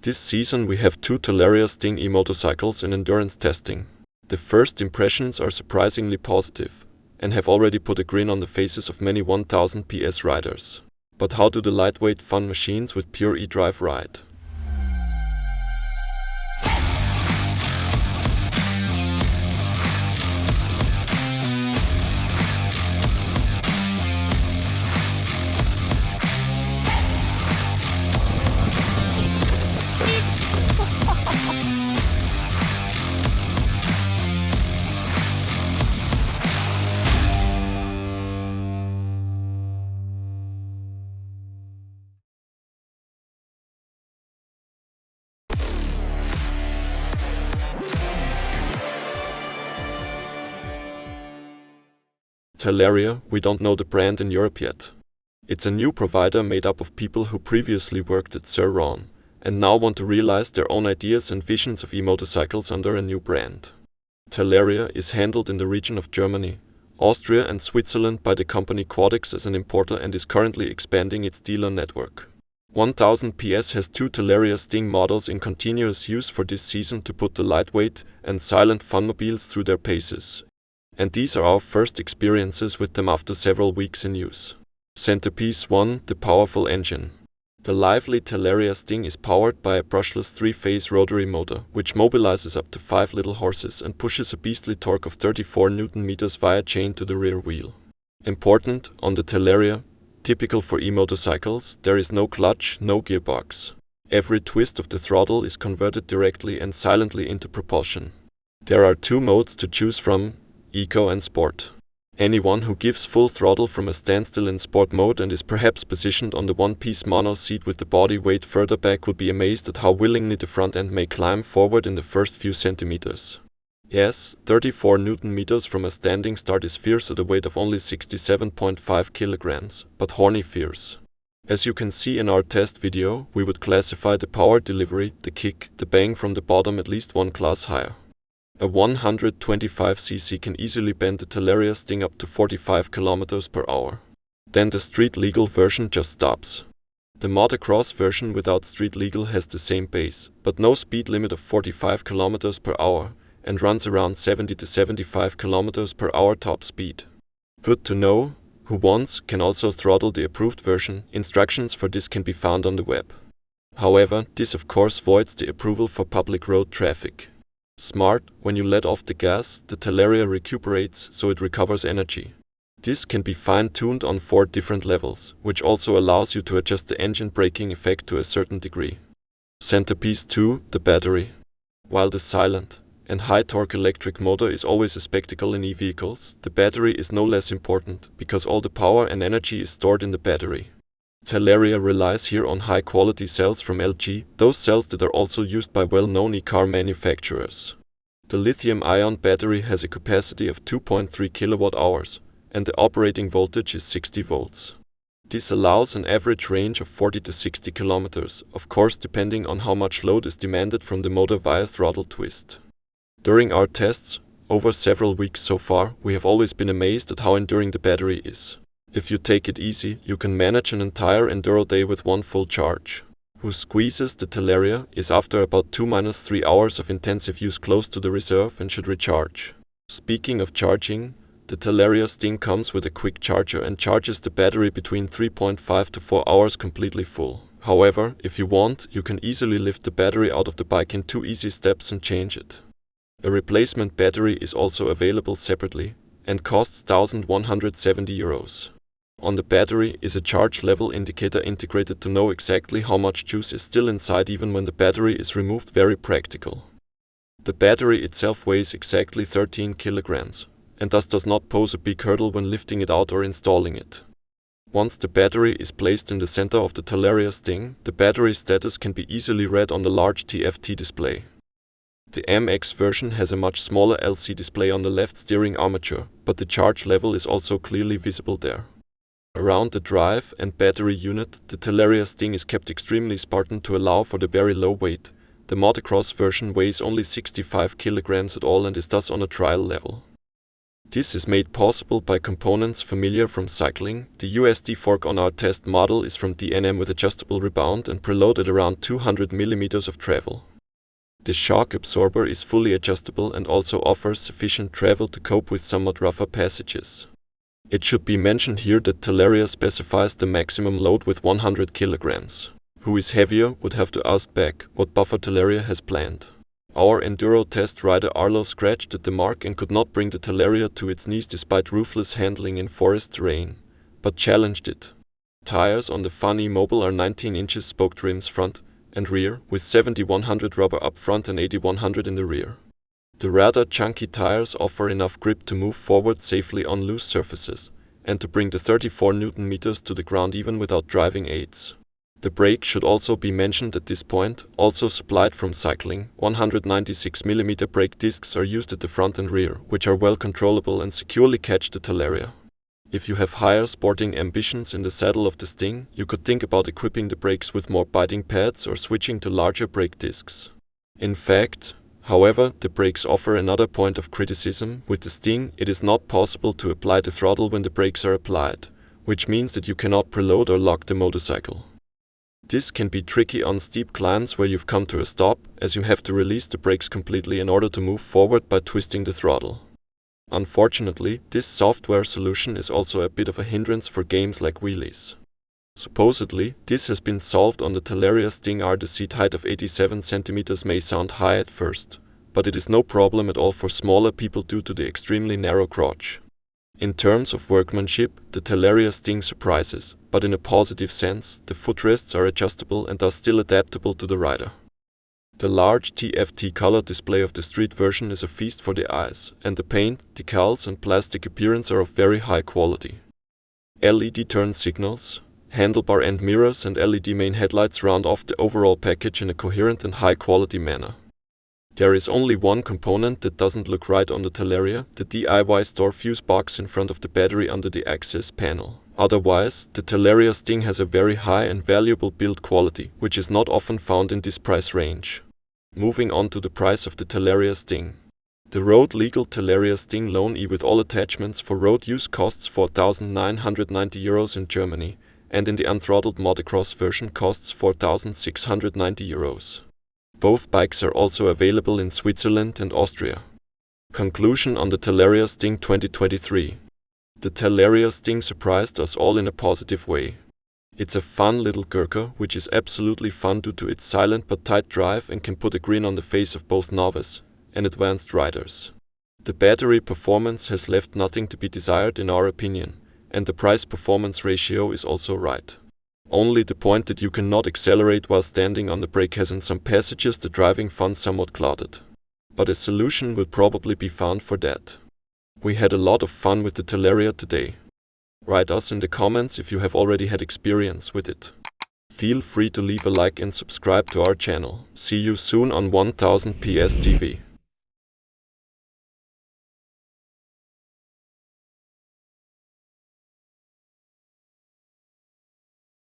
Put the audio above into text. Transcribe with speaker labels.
Speaker 1: This season we have two Talaria Sting e-motorcycles in endurance testing. The first impressions are surprisingly positive, and have already put a grin on the faces of many 1000 PS riders. But how do the lightweight fun machines with pure e-drive ride? Talaria, we don't know the brand in Europe yet. It's a new provider made up of people who previously worked at Sir Ron, and now want to realize their own ideas and visions of e-motorcycles under a new brand. Talaria is handled in the region of Germany, Austria and Switzerland by the company Quadix as an importer and is currently expanding its dealer network. 1000 PS has two Talaria Sting models in continuous use for this season to put the lightweight and silent funmobiles through their paces. And these are our first experiences with them after several weeks in use. Centerpiece 1, the powerful engine. The lively Talaria Sting is powered by a brushless 3-phase rotary motor, which mobilizes up to 5 little horses and pushes a beastly torque of 34 Nm via chain to the rear wheel. Important, on the Talaria, typical for e-motorcycles, there is no clutch, no gearbox. Every twist of the throttle is converted directly and silently into propulsion. There are two modes to choose from: Eco and Sport. Anyone who gives full throttle from a standstill in Sport mode and is perhaps positioned on the one-piece mono seat with the body weight further back would be amazed at how willingly the front end may climb forward in the first few centimeters. Yes, 34 Nm from a standing start is fierce at a weight of only 67.5 kg, but horny fierce. As you can see in our test video, we would classify the power delivery, the kick, the bang from the bottom at least one class higher. A 125cc can easily bend the Talaria Sting up to 45 km/h. Then the street legal version just stops. The motocross version without street legal has the same base, but no speed limit of 45 km/h, and runs around 70 to 75 km/h top speed. Good to know. Who wants can also throttle the approved version. Instructions for this can be found on the web. However, this of course voids the approval for public road traffic. Smart, when you let off the gas, the Talaria recuperates, so it recovers energy. This can be fine-tuned on 4 different levels, which also allows you to adjust the engine braking effect to a certain degree. Centerpiece 2, the battery. While the silent and high-torque electric motor is always a spectacle in e-vehicles, the battery is no less important, because all the power and energy is stored in the battery. Talaria relies here on high-quality cells from LG, those cells that are also used by well-known e-car manufacturers. The lithium-ion battery has a capacity of 2.3 kWh, and the operating voltage is 60 volts. This allows an average range of 40 to 60 km, of course depending on how much load is demanded from the motor via throttle twist. During our tests, over several weeks so far, we have always been amazed at how enduring the battery is. If you take it easy, you can manage an entire Enduro day with one full charge. Who squeezes the Talaria is after about 2-3 hours of intensive use close to the reserve and should recharge. Speaking of charging, the Talaria Sting comes with a quick charger and charges the battery between 3.5 to 4 hours completely full. However, if you want, you can easily lift the battery out of the bike in 2 easy steps and change it. A replacement battery is also available separately and costs €1,170. On the battery is a charge level indicator integrated to know exactly how much juice is still inside even when the battery is removed. Very practical. The battery itself weighs exactly 13 kilograms, and thus does not pose a big hurdle when lifting it out or installing it. Once the battery is placed in the center of the Talaria Sting, the battery status can be easily read on the large TFT display. The MX version has a much smaller LC display on the left steering armature, but the charge level is also clearly visible there. Around the drive and battery unit, the Talaria Sting is kept extremely Spartan to allow for the very low weight. The motocross version weighs only 65 kilograms at all and is thus on a trial level. This is made possible by components familiar from cycling. The USD fork on our test model is from DNM with adjustable rebound and preloaded around 200 mm of travel. The shock absorber is fully adjustable and also offers sufficient travel to cope with somewhat rougher passages. It should be mentioned here that Talaria specifies the maximum load with 100 kilograms. Who is heavier would have to ask back what buffer Talaria has planned. Our Enduro test rider Arlo scratched at the mark and could not bring the Talaria to its knees despite ruthless handling in forest terrain, but challenged it. Tires on the Funny Mobile are 19 inches spoked rims front and rear, with 7100 rubber up front and 8100 in the rear. The rather chunky tires offer enough grip to move forward safely on loose surfaces, and to bring the 34 Nm to the ground even without driving aids. The brake should also be mentioned at this point, also supplied from cycling. 196 mm brake discs are used at the front and rear, which are well controllable and securely catch the Talaria. If you have higher sporting ambitions in the saddle of the Sting, you could think about equipping the brakes with more biting pads or switching to larger brake discs. In fact, however, the brakes offer another point of criticism. With the Sting, it is not possible to apply the throttle when the brakes are applied, which means that you cannot preload or lock the motorcycle. This can be tricky on steep climbs where you've come to a stop, as you have to release the brakes completely in order to move forward by twisting the throttle. Unfortunately, this software solution is also a bit of a hindrance for games like wheelies. Supposedly, this has been solved on the Talaria Sting R. The seat height of 87 cm may sound high at first, but it is no problem at all for smaller people due to the extremely narrow crotch. In terms of workmanship, the Talaria Sting surprises, but in a positive sense. The footrests are adjustable and are still adaptable to the rider. The large TFT color display of the street version is a feast for the eyes, and the paint, decals and plastic appearance are of very high quality. LED turn signals, handlebar end mirrors and LED main headlights round off the overall package in a coherent and high-quality manner. There is only one component that doesn't look right on the Talaria, the DIY store fuse box in front of the battery under the access panel. Otherwise, the Talaria Sting has a very high and valuable build quality, which is not often found in this price range. Moving on to the price of the Talaria Sting. The road-legal Talaria Sting Lone E with all attachments for road use costs €4,990 in Germany, and in the unthrottled motocross version costs €4,690. Both bikes are also available in Switzerland and Austria. Conclusion on the Talaria Sting 2023. The Talaria Sting surprised us all in a positive way. It's a fun little Gurkha, which is absolutely fun due to its silent but tight drive and can put a grin on the face of both novice and advanced riders. The battery performance has left nothing to be desired in our opinion, and the price-performance ratio is also right. Only the point that you cannot accelerate while standing on the brake has in some passages the driving fun somewhat clouded. But a solution will probably be found for that. We had a lot of fun with the Talaria today. Write us in the comments if you have already had experience with it. Feel free to leave a like and subscribe to our channel. See you soon on 1000 PS TV.